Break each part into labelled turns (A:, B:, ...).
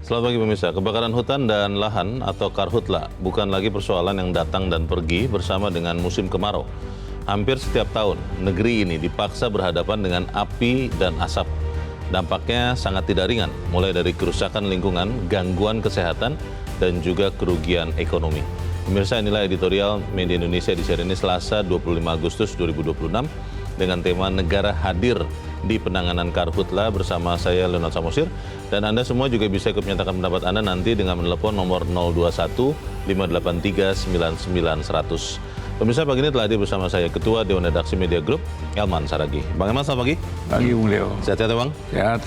A: Selamat pagi pemirsa. Kebakaran hutan dan lahan atau karhutla bukan lagi persoalan yang datang dan pergi bersama dengan musim kemarau. Hampir setiap tahun, negeri ini dipaksa berhadapan dengan api dan asap. Dampaknya sangat tidak ringan, mulai dari kerusakan lingkungan, gangguan kesehatan, dan juga kerugian ekonomi. Pemirsa, inilah editorial Media Indonesia di seri ini Selasa 25 Agustus 2026 dengan tema Negara Hadir di Penanganan Karhutla bersama saya Leonard Samosir. Dan Anda semua juga bisa ikut menyatakan pendapat Anda nanti dengan menelepon nomor 021 583 99 100. Pemirsa, pagi ini telah hadir bersama saya Ketua Dewan Redaksi Media Group, Elman Saragih. Bang Elman, selamat pagi.
B: Pagi, Bung Leo.
A: Sehat-sehat ya, Bang?
B: Sehat.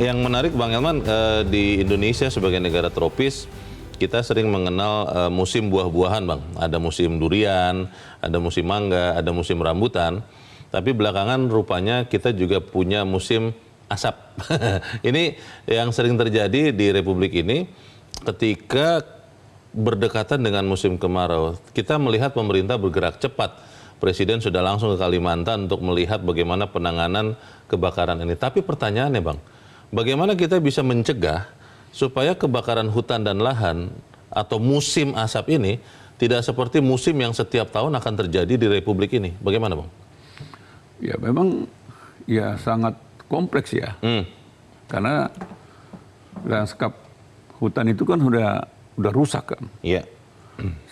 A: Yang menarik, Bang Elman, di Indonesia sebagai negara tropis, kita sering mengenal musim buah-buahan, Bang. Ada musim durian, ada musim mangga, ada musim rambutan. Tapi belakangan rupanya kita juga punya musim asap. Ini yang sering terjadi di Republik ini ketika berdekatan dengan musim kemarau. Kita melihat pemerintah bergerak cepat. Presiden sudah langsung ke Kalimantan untuk melihat bagaimana penanganan kebakaran ini. Tapi pertanyaannya, Bang, bagaimana kita bisa mencegah supaya kebakaran hutan dan lahan atau musim asap ini tidak seperti musim yang setiap tahun akan terjadi di Republik ini? Bagaimana, Bang?
B: Ya memang ya sangat kompleks ya. Karena lanskap hutan itu kan sudah rusak kan.
A: Iya.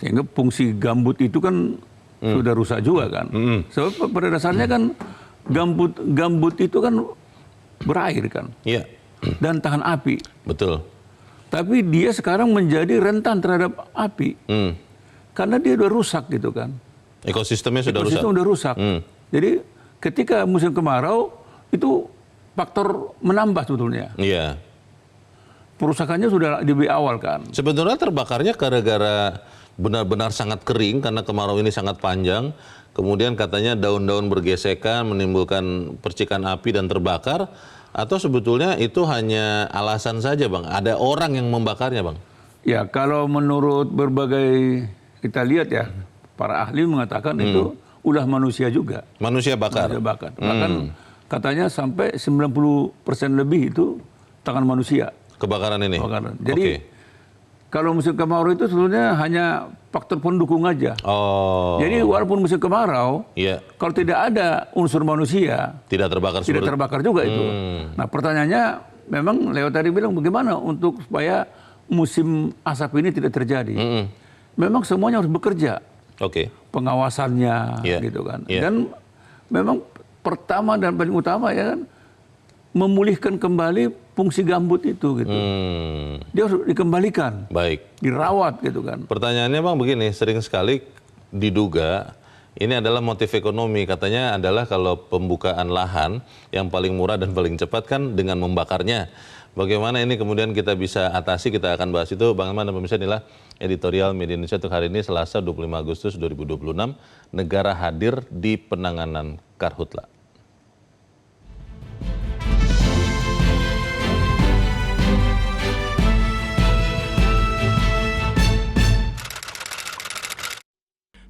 B: Sehingga fungsi gambut itu kan sudah rusak juga kan. Sebab pada dasarnya kan gambut itu kan berair kan.
A: Iya.
B: Dan tahan api.
A: Betul.
B: Tapi dia sekarang menjadi rentan terhadap api. Karena dia sudah rusak gitu kan.
A: Ekosistemnya sudah
B: Ekosistem
A: rusak.
B: sudah rusak. Jadi ketika musim kemarau itu faktor menambah sebetulnya.
A: Iya.
B: Perusakannya sudah lebih awal kan.
A: Sebenarnya terbakarnya gara-gara benar-benar sangat kering karena kemarau ini sangat panjang. Kemudian katanya daun-daun bergesekan menimbulkan percikan api dan terbakar. Atau sebetulnya itu hanya alasan saja, Bang? Ada orang yang membakarnya, Bang?
B: Ya kalau menurut berbagai kita lihat ya, para ahli mengatakan itu ulah manusia juga.
A: Manusia bakar?
B: Manusia bakar. Bahkan katanya sampai 90% lebih itu tangan manusia.
A: Kebakaran ini?
B: Kebakaran. Jadi kalau musim kemarau itu sebetulnya hanya faktor pendukung aja.
A: Oh.
B: Jadi walaupun musim kemarau, kalau tidak ada unsur manusia,
A: tidak terbakar
B: tidak terbakar juga itu. Nah pertanyaannya memang Leo tadi bilang bagaimana untuk supaya musim asap ini tidak terjadi. Memang semuanya harus bekerja. Pengawasannya gitu kan. Dan memang pertama dan paling utama ya kan memulihkan kembali fungsi gambut itu gitu. Dia harus dikembalikan.
A: Baik.
B: Dirawat gitu kan.
A: Pertanyaannya, Bang, begini, sering sekali diduga ini adalah motif ekonomi. Katanya adalah kalau pembukaan lahan yang paling murah dan paling cepat kan dengan membakarnya. Bagaimana ini kemudian kita bisa atasi, kita akan bahas itu. Bang Elman dan pemirsa, inilah editorial Media Indonesia untuk hari ini Selasa 25 Agustus 2026. Negara hadir di penanganan karhutla.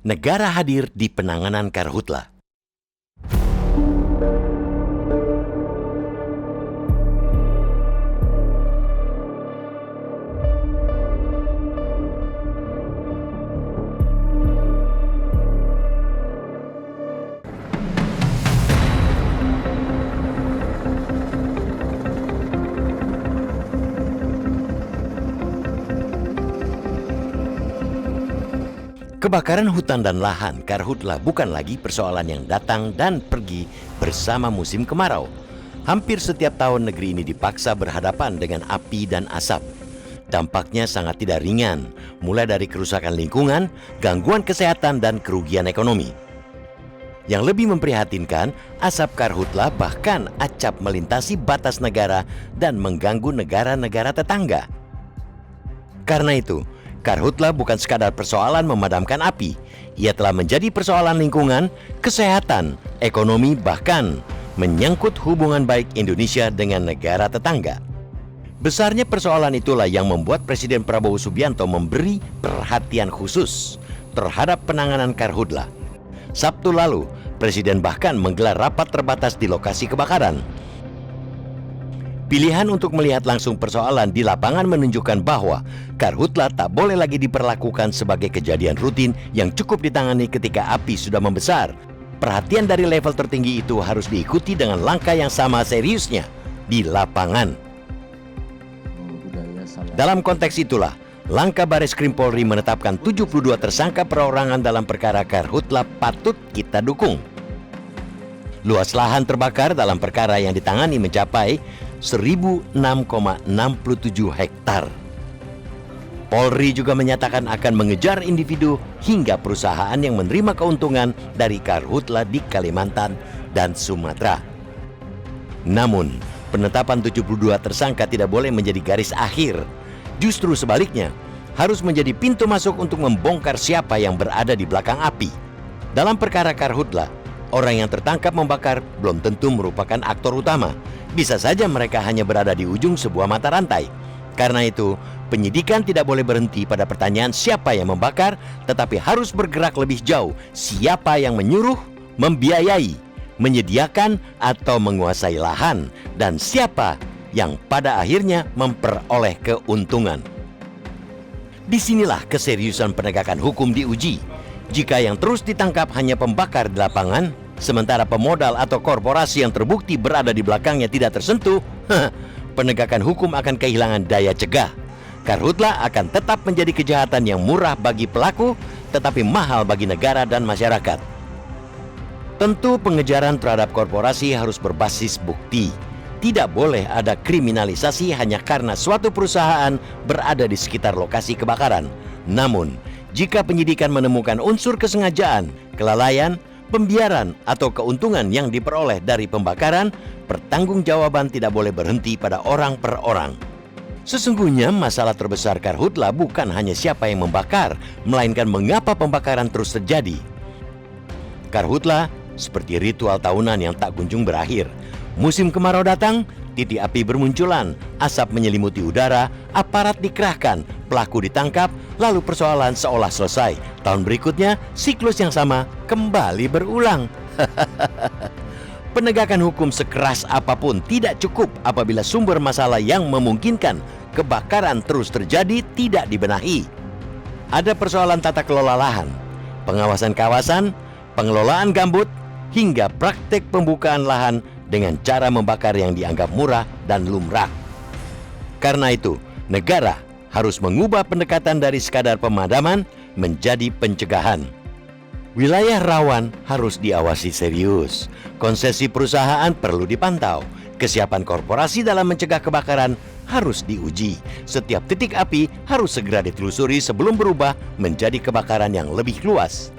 C: Negara hadir di penanganan karhutla. Kebakaran hutan dan lahan karhutla bukan lagi persoalan yang datang dan pergi bersama musim kemarau. Hampir setiap tahun negeri ini dipaksa berhadapan dengan api dan asap. Dampaknya sangat tidak ringan, mulai dari kerusakan lingkungan, gangguan kesehatan, dan kerugian ekonomi. Yang lebih memprihatinkan, asap karhutla bahkan acap melintasi batas negara dan mengganggu negara-negara tetangga. Karena itu, karhutla bukan sekadar persoalan memadamkan api. Ia telah menjadi persoalan lingkungan, kesehatan, ekonomi, bahkan menyangkut hubungan baik Indonesia dengan negara tetangga. Besarnya persoalan itulah yang membuat Presiden Prabowo Subianto memberi perhatian khusus terhadap penanganan karhutla. Sabtu lalu, Presiden bahkan menggelar rapat terbatas di lokasi kebakaran. Pilihan untuk melihat langsung persoalan di lapangan menunjukkan bahwa karhutla tak boleh lagi diperlakukan sebagai kejadian rutin yang cukup ditangani ketika api sudah membesar. Perhatian dari level tertinggi itu harus diikuti dengan langkah yang sama seriusnya di lapangan. Dalam konteks itulah, langkah Baris Krim Polri menetapkan 72 tersangka perorangan dalam perkara karhutla patut kita dukung. Luas lahan terbakar dalam perkara yang ditangani mencapai 1.006,67 hektar. Polri juga menyatakan akan mengejar individu hingga perusahaan yang menerima keuntungan dari karhutla di Kalimantan dan Sumatera. Namun, penetapan 72 tersangka tidak boleh menjadi garis akhir. Justru sebaliknya, harus menjadi pintu masuk untuk membongkar siapa yang berada di belakang api. Dalam perkara karhutla, orang yang tertangkap membakar belum tentu merupakan aktor utama. Bisa saja mereka hanya berada di ujung sebuah mata rantai. Karena itu, penyidikan tidak boleh berhenti pada pertanyaan siapa yang membakar, tetapi harus bergerak lebih jauh. Siapa yang menyuruh, membiayai, menyediakan atau menguasai lahan, dan siapa yang pada akhirnya memperoleh keuntungan. Disinilah keseriusan penegakan hukum diuji. Jika yang terus ditangkap hanya pembakar di lapangan, sementara pemodal atau korporasi yang terbukti berada di belakangnya tidak tersentuh, penegakan hukum akan kehilangan daya cegah. Karhutla akan tetap menjadi kejahatan yang murah bagi pelaku, tetapi mahal bagi negara dan masyarakat. Tentu pengejaran terhadap korporasi harus berbasis bukti. Tidak boleh ada kriminalisasi hanya karena suatu perusahaan berada di sekitar lokasi kebakaran. Namun, jika penyidikan menemukan unsur kesengajaan, kelalaian, pembiaran, atau keuntungan yang diperoleh dari pembakaran, pertanggungjawaban tidak boleh berhenti pada orang per orang. Sesungguhnya masalah terbesar karhutla bukan hanya siapa yang membakar, melainkan mengapa pembakaran terus terjadi. Karhutla seperti ritual tahunan yang tak kunjung berakhir. Musim kemarau datang, titik api bermunculan, asap menyelimuti udara, aparat dikerahkan, pelaku ditangkap, lalu persoalan seolah selesai. Tahun berikutnya, siklus yang sama kembali berulang. Penegakan hukum sekeras apapun tidak cukup apabila sumber masalah yang memungkinkan kebakaran terus terjadi tidak dibenahi. Ada persoalan tata kelola lahan, pengawasan kawasan, pengelolaan gambut, hingga praktek pembukaan lahan dengan cara membakar yang dianggap murah dan lumrah. Karena itu, negara harus mengubah pendekatan dari sekadar pemadaman menjadi pencegahan. Wilayah rawan harus diawasi serius. Konsesi perusahaan perlu dipantau. Kesiapan korporasi dalam mencegah kebakaran harus diuji. Setiap titik api harus segera ditelusuri sebelum berubah menjadi kebakaran yang lebih luas.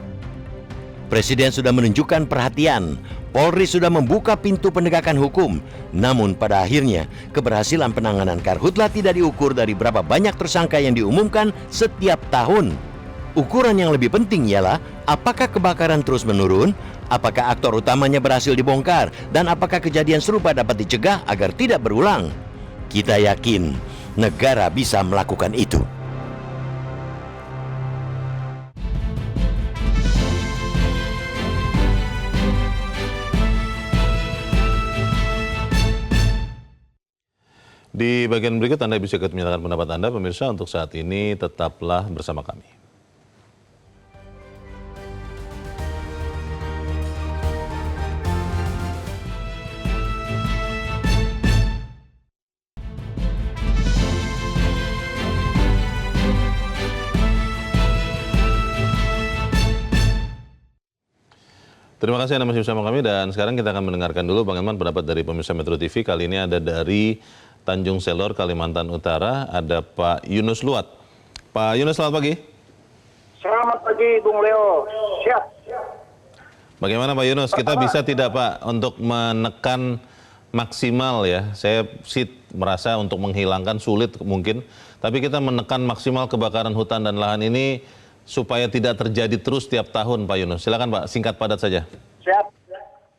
C: Presiden sudah menunjukkan perhatian. Polri sudah membuka pintu penegakan hukum. Namun pada akhirnya, keberhasilan penanganan karhutla tidak diukur dari berapa banyak tersangka yang diumumkan setiap tahun. Ukuran yang lebih penting ialah apakah kebakaran terus menurun, apakah aktor utamanya berhasil dibongkar, dan apakah kejadian serupa dapat dicegah agar tidak berulang. Kita yakin negara bisa melakukan itu.
A: Di bagian berikut Anda bisa ikut menyatakan pendapat Anda, pemirsa. Untuk saat ini tetaplah bersama kami. Terima kasih Anda masih bersama kami, dan sekarang kita akan mendengarkan dulu bagaimana pendapat dari pemirsa Metro TV. Kali ini ada dari Tanjung Selor, Kalimantan Utara, ada Pak Yunus Luat. Pak Yunus, selamat pagi.
D: Selamat pagi, Bung Leo. Siap.
A: Bagaimana Pak Yunus, kita bisa tidak Pak untuk menekan maksimal ya? Saya sih merasa untuk menghilangkan sulit mungkin, tapi kita menekan maksimal kebakaran hutan dan lahan ini supaya tidak terjadi terus tiap tahun, Pak Yunus. Silakan Pak, singkat padat saja.
D: Siap.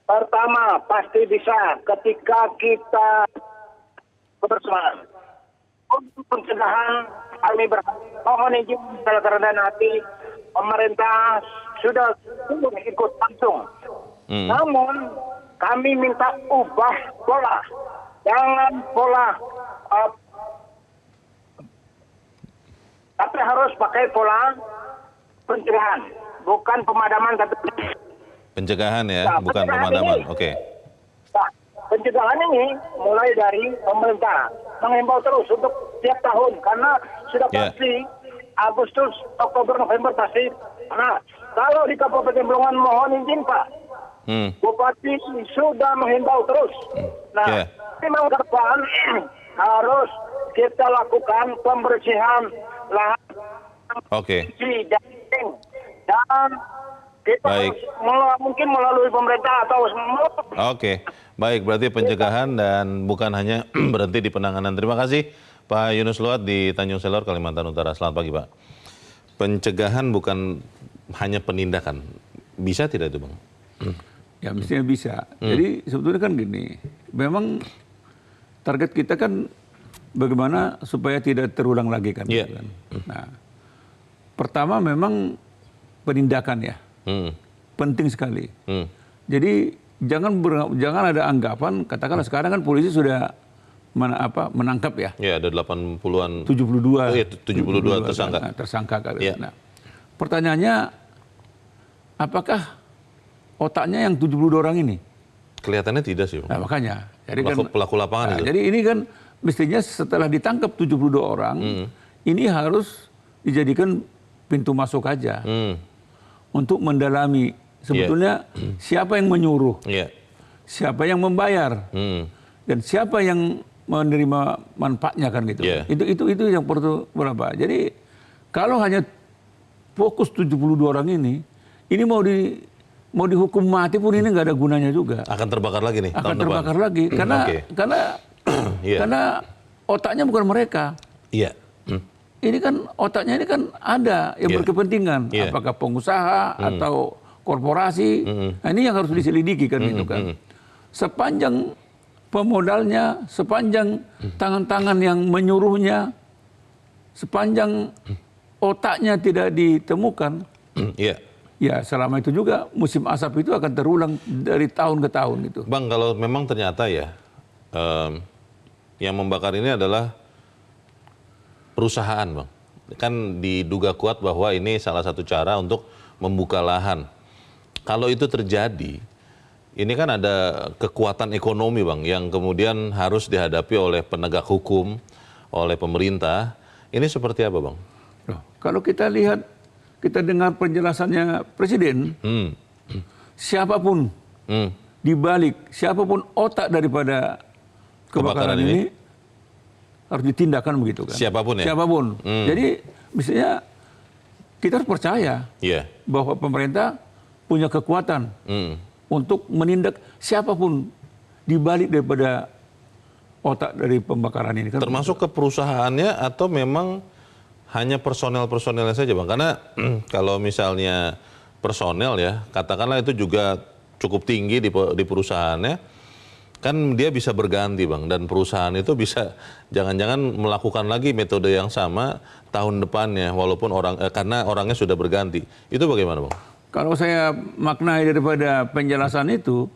D: Pertama, pasti bisa ketika kita bersama. Untuk pencegahan, kami mohon izin secara kerendahan hati, pemerintah sudah ikut langsung. Namun, kami minta ubah pola. jangan pola, tapi harus pakai pola pencegahan, bukan pemadaman tapi
A: Pencegahan ya,
D: Nah,
A: bukan
D: pencegahan
A: pemadaman.
D: ini.
A: Oke.
D: Nah, pencegahan ini mulai dari pemerintah mengimbau terus untuk tiap tahun karena sudah
A: Ya.
D: pasti Agustus, Oktober, November pasti. Nah, kalau di Kabupaten Blongan mohon izin Pak, Bupati sudah menghimbau terus. Nah,
A: Ya.
D: memang ke depan harus kita lakukan pembersihan lahan
A: Oke.
D: dan kita
A: Baik.
D: mungkin melalui pemerintah atau
A: Oke, baik. Berarti pencegahan dan bukan hanya berhenti di penanganan. Terima kasih Pak Yunus Luat di Tanjung Selor, Kalimantan Utara. Selamat pagi Pak. Pencegahan bukan hanya penindakan. Bisa tidak itu Bang?
B: Ya mestinya bisa. Jadi sebetulnya kan gini, memang target kita kan bagaimana supaya tidak terulang lagi kan.
A: Iya.
B: gitu kan. Nah, pertama memang penindakan ya, penting sekali. Jadi jangan ada anggapan, katakanlah sekarang kan polisi sudah menangkap ya.
A: Ya, ada 80-an.
B: 72.
A: Oh, iya, 72 tersangka.
B: Tersangka kan.
A: Iya.
B: Nah, pertanyaannya apakah otaknya yang 72 orang ini?
A: Kelihatannya tidak sih
B: Nah,
A: Bang.
B: makanya. Jadi
A: Pelaku lapangan itu.
B: Jadi ini kan mestinya setelah ditangkap 72 orang, ini harus dijadikan pintu masuk aja untuk mendalami sebetulnya siapa yang menyuruh,
A: Iya.
B: siapa yang membayar, dan siapa yang menerima manfaatnya kan gitu.
A: Iya.
B: Itu yang perlu berapa. Jadi kalau hanya fokus 72 orang ini mau dihukum mati pun ini nggak ada gunanya juga.
A: Akan terbakar lagi nih
B: Akan
A: tahun depan.
B: terbakar lagi
A: Oke. Iya.
B: karena otaknya bukan mereka.
A: Iya.
B: Ini kan otaknya ini kan ada yang
A: Iya.
B: berkepentingan,
A: Iya.
B: apakah pengusaha atau korporasi. Nah, ini yang harus diselidiki kan itu kan. Sepanjang pemodalnya, sepanjang tangan-tangan yang menyuruhnya, sepanjang otaknya tidak ditemukan,
A: Iya.
B: ya selama itu juga musim asap itu akan terulang dari tahun ke tahun gitu.
A: Bang, kalau memang ternyata ya yang membakar ini adalah perusahaan, Bang. Kan diduga kuat bahwa ini salah satu cara untuk membuka lahan. Kalau itu terjadi, ini kan ada kekuatan ekonomi, Bang, yang kemudian harus dihadapi oleh penegak hukum, oleh pemerintah. Ini seperti apa, Bang?
B: Loh, kalau kita lihat, kita dengar penjelasannya Presiden, siapapun dibalik, siapapun otak daripada kebakaran ini harus ditindakkan begitu kan.
A: Siapapun ya?
B: Siapapun. Jadi mestinya kita harus percaya
A: Iya.
B: bahwa pemerintah punya kekuatan untuk menindak siapapun dibalik daripada otak dari pembakaran ini kan.
A: Termasuk ke perusahaannya atau memang hanya personel-personelnya saja, Bang? Karena kalau misalnya personel ya, katakanlah itu juga cukup tinggi di perusahaannya, kan dia bisa berganti, Bang, dan perusahaan itu bisa jangan-jangan melakukan lagi metode yang sama tahun depannya walaupun karena orangnya sudah berganti. Itu bagaimana, Bang?
B: Kalau saya maknai daripada penjelasan itu,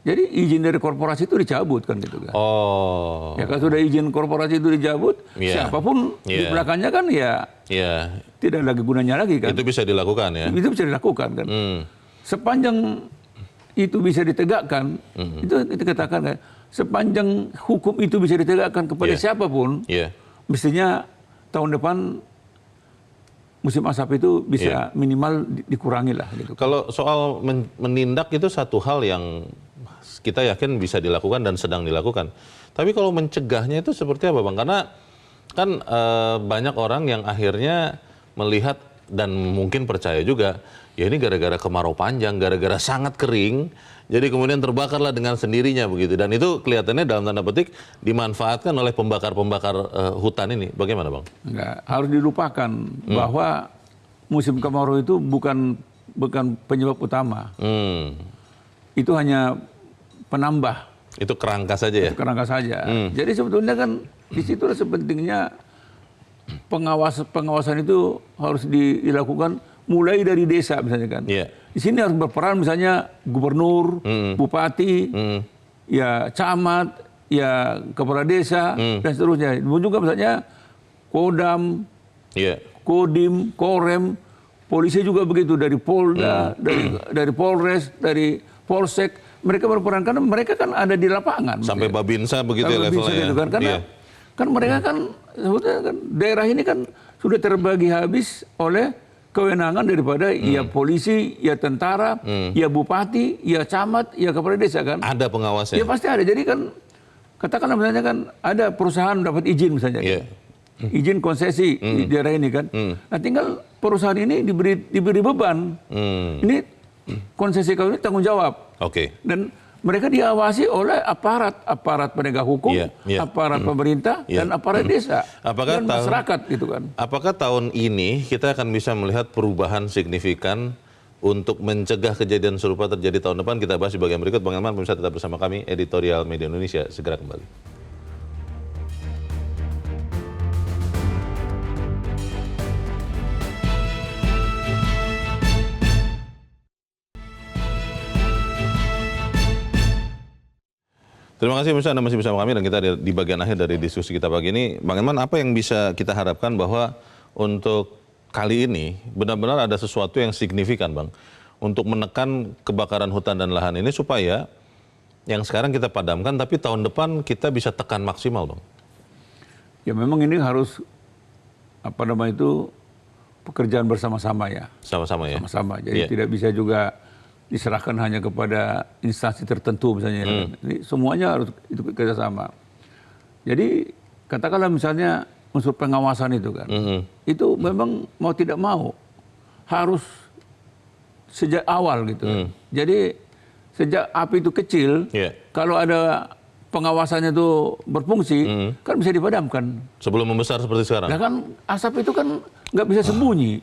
B: jadi izin dari korporasi itu dicabut kan gitu kan.
A: Oh.
B: Ya kalau sudah izin korporasi itu dicabut,
A: Iya.
B: siapapun di
A: Iya.
B: belakangnya kan ya
A: Iya,
B: tidak lagi gunanya lagi kan.
A: itu bisa dilakukan ya.
B: Itu bisa dilakukan kan. Sepanjang itu bisa ditegakkan, itu kita katakan kan, sepanjang hukum itu bisa ditegakkan kepada
A: Iya.
B: siapapun,
A: Iya.
B: mestinya tahun depan musim asap itu bisa minimal dikurangi lah gitu.
A: Kalau soal menindak itu satu hal yang kita yakin bisa dilakukan dan sedang dilakukan. Tapi kalau mencegahnya itu seperti apa, Bang? Karena kan banyak orang yang akhirnya melihat dan mungkin percaya juga, ya ini gara-gara kemarau panjang, gara-gara sangat kering, jadi kemudian terbakarlah dengan sendirinya begitu. Dan itu kelihatannya dalam tanda petik dimanfaatkan oleh pembakar-pembakar hutan ini. Bagaimana, Bang?
B: Enggak, harus dilupakan bahwa musim kemarau itu bukan penyebab utama. Itu hanya penambah,
A: Itu kerangka saja ya?
B: kerangka saja. Jadi sebetulnya kan di situ sepentingnya pengawasan itu harus dilakukan mulai dari desa misalnya kan.
A: Iya.
B: Di sini harus berperan misalnya gubernur, bupati, ya camat, ya kepala desa dan seterusnya. Juga misalnya Kodam, Kodim, Korem, polisi juga begitu, dari Polda, dari Polres, dari Polsek, mereka berperan karena mereka kan ada di lapangan.
A: Sampai Babinsa begitu ya levelnya.
B: Gitu kan, karena kan mereka kan sebetulnya kan daerah ini kan sudah terbagi habis oleh kewenangan daripada ya polisi, ya tentara, ya bupati, ya camat, ya kepala desa kan.
A: Ada pengawasnya.
B: Ya pasti ada. Jadi kan katakanlah misalnya kan ada perusahaan dapat izin misalnya. Izin konsesi di daerah ini kan. Nah tinggal perusahaan ini diberi beban. Ini konsesi kau ini tanggung jawab. Dan mereka diawasi oleh aparat penegak hukum, aparat pemerintah, dan aparat desa, dan masyarakat gitu kan.
A: Apakah tahun ini kita akan bisa melihat perubahan signifikan untuk mencegah kejadian serupa terjadi tahun depan? Kita bahas di bagian berikut. Bang Elman, pemirsa tetap bersama kami, Editorial Media Indonesia segera kembali. Terima kasih pemirsa, Anda masih bersama kami dan kita di bagian akhir dari diskusi kita pagi ini. Bang Elman, apa yang bisa kita harapkan bahwa untuk kali ini benar-benar ada sesuatu yang signifikan, Bang, untuk menekan kebakaran hutan dan lahan ini supaya yang sekarang kita padamkan tapi tahun depan kita bisa tekan maksimal, Bang?
B: Ya memang ini harus pekerjaan bersama-sama ya.
A: Sama-sama ya.
B: Sama-sama. Jadi tidak bisa juga diserahkan hanya kepada instansi tertentu misalnya. Jadi semuanya harus itu kerjasama. Jadi katakanlah misalnya unsur pengawasan itu kan, itu memang mau tidak mau harus sejak awal gitu. Jadi sejak api itu kecil, kalau ada pengawasannya itu berfungsi, kan bisa dipadamkan.
A: Sebelum membesar seperti sekarang.
B: Nah kan asap itu kan nggak bisa sembunyi.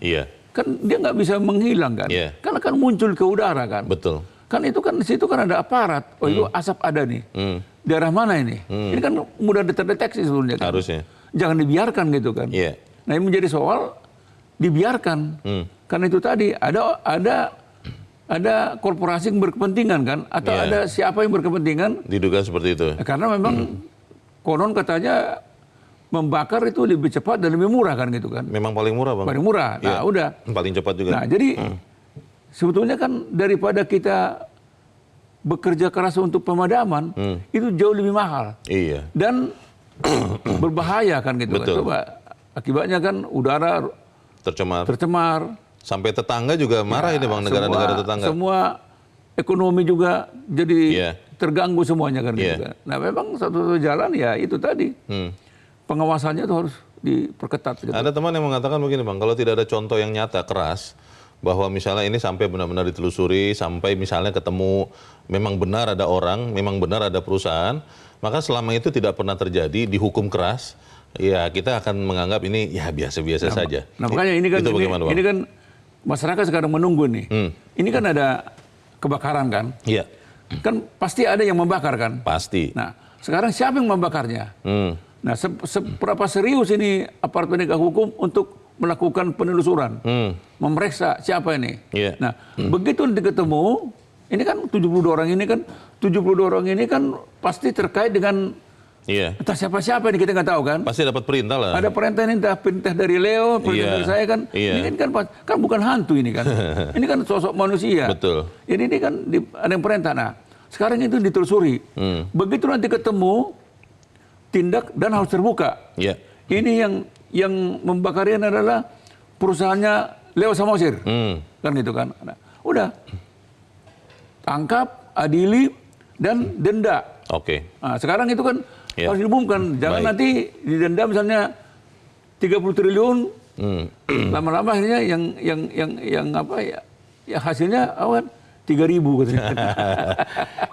B: Kan dia nggak bisa menghilang kan, karena kan muncul ke udara kan.
A: Betul.
B: Kan itu kan di situ kan ada aparat. Oh itu asap ada nih. Daerah mana ini? Ini kan mudah terdeteksi sebelumnya kan.
A: Harusnya.
B: Jangan dibiarkan gitu kan. Nah ini menjadi soal dibiarkan. Karena itu tadi ada korporasi yang berkepentingan kan, atau ada siapa yang berkepentingan.
A: Diduga seperti itu.
B: Karena memang konon katanya membakar itu lebih cepat dan lebih murah kan gitu kan.
A: Memang paling murah, Bang.
B: Paling murah. Nah, udah.
A: Paling cepat juga.
B: Nah, jadi sebetulnya kan daripada kita bekerja keras untuk pemadaman, itu jauh lebih mahal. Dan berbahaya kan gitu.
A: Betul.
B: Kan. Coba akibatnya kan udara tercemar.
A: Sampai tetangga juga marah ini, Bang, negara-negara tetangga.
B: Semua ekonomi juga jadi terganggu semuanya kan gitu kan. Nah, memang satu-satu jalan ya itu tadi. Pengawasannya itu harus diperketat. Gitu.
A: Ada teman yang mengatakan begini, Bang, kalau tidak ada contoh yang nyata keras bahwa misalnya ini sampai benar-benar ditelusuri, sampai misalnya ketemu memang benar ada orang, memang benar ada perusahaan, maka selama itu tidak pernah terjadi dihukum keras, ya kita akan menganggap ini ya biasa-biasa saja.
B: Nah makanya ini kan, ini kan masyarakat sekarang menunggu nih. Ini kan ada kebakaran kan? Kan pasti ada yang membakar kan?
A: Pasti.
B: Nah sekarang siapa yang membakarnya? Nah, seberapa serius ini aparat penegak hukum untuk melakukan penelusuran, memeriksa siapa ini? Nah, begitu nanti ketemu, ini kan 72 orang ini kan pasti terkait dengan entah siapa-siapa ini kita nggak tahu kan?
A: Pasti dapat perintah lah.
B: Ada perintah ini, entah perintah dari Leo, perintah dari saya kan? Ini kan bukan hantu ini kan? Ini kan sosok manusia.
A: Betul.
B: Jadi ini kan ada yang perintah. Nah, sekarang itu ditelusuri. Begitu nanti ketemu, tindak dan harus terbuka. Ini yang membakar ini adalah perusahaannya Leo Samosir, kan gitu kan. Nah, udah tangkap, adili dan denda. Nah, sekarang itu kan harus diumumkan. Jangan nanti didenda misalnya 30 triliun, lama-lama akhirnya yang apa ya hasilnya awan 3.000 katanya.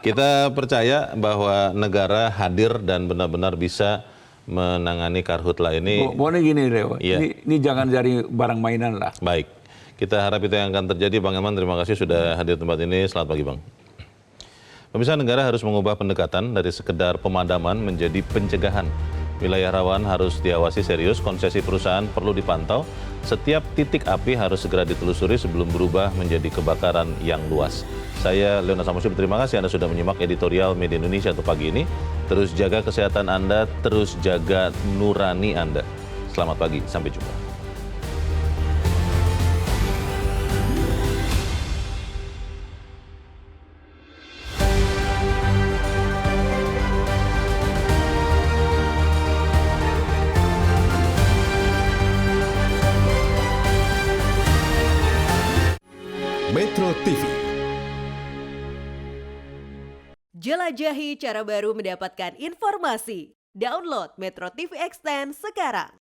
A: Kita percaya bahwa negara hadir dan benar-benar bisa menangani karhutla ini.
B: Pokoknya gini, Leo. Ini jangan jadi barang mainan lah.
A: Baik. Kita harap itu yang akan terjadi. Bang Elman, terima kasih sudah hadir tempat ini. Selamat pagi, Bang. Pemirsa, negara harus mengubah pendekatan dari sekedar pemadaman menjadi pencegahan. Wilayah rawan harus diawasi serius, konsesi perusahaan perlu dipantau. Setiap titik api harus segera ditelusuri sebelum berubah menjadi kebakaran yang luas. Saya Leona Samosir, terima kasih Anda sudah menyimak Editorial Media Indonesia untuk pagi ini. Terus jaga kesehatan Anda, terus jaga nurani Anda. Selamat pagi, sampai jumpa.
E: Metro TV.
F: Jelajahi cara baru mendapatkan informasi. Download Metro TV Extend sekarang.